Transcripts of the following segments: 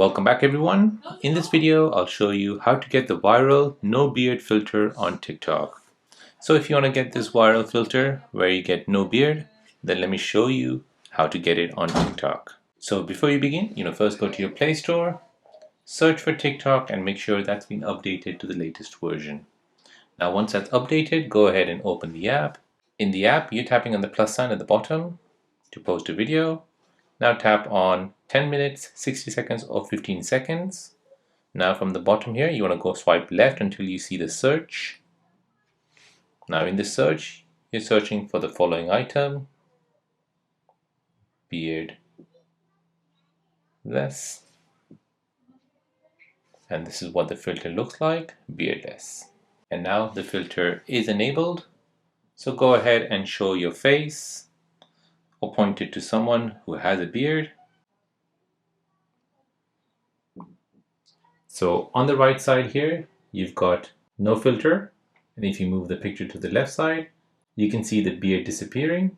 Welcome back everyone. In this video, I'll show you how to get the viral no beard filter on TikTok. So if you want to get this viral filter where you get no beard, then let me show you how to get it on TikTok. So before you begin, first go to your Play Store, search for TikTok and make sure that's been updated to the latest version. Now once that's updated, go ahead and open the app. In the app, you're tapping on the plus sign at the bottom to post a video. Now tap on 10 minutes, 60 seconds or 15 seconds. Now from the bottom here, you want to go swipe left until you see the search. Now in the search, you're searching for the following item: Beardless. And this is what the filter looks like, Beardless. And now the filter is enabled. So go ahead and show your face or point it to someone who has a beard. So on the right side here, you've got no filter. And if you move the picture to the left side, you can see the beard disappearing.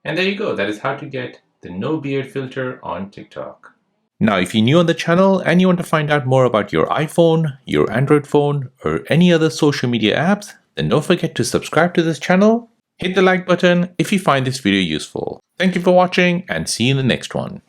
And there you go. That is how to get the no beard filter on TikTok. Now, if you're new on the channel and you want to find out more about your iPhone, your Android phone, or any other social media apps, then don't forget to subscribe to this channel. Hit the like button if you find this video useful. Thank you for watching and see you in the next one.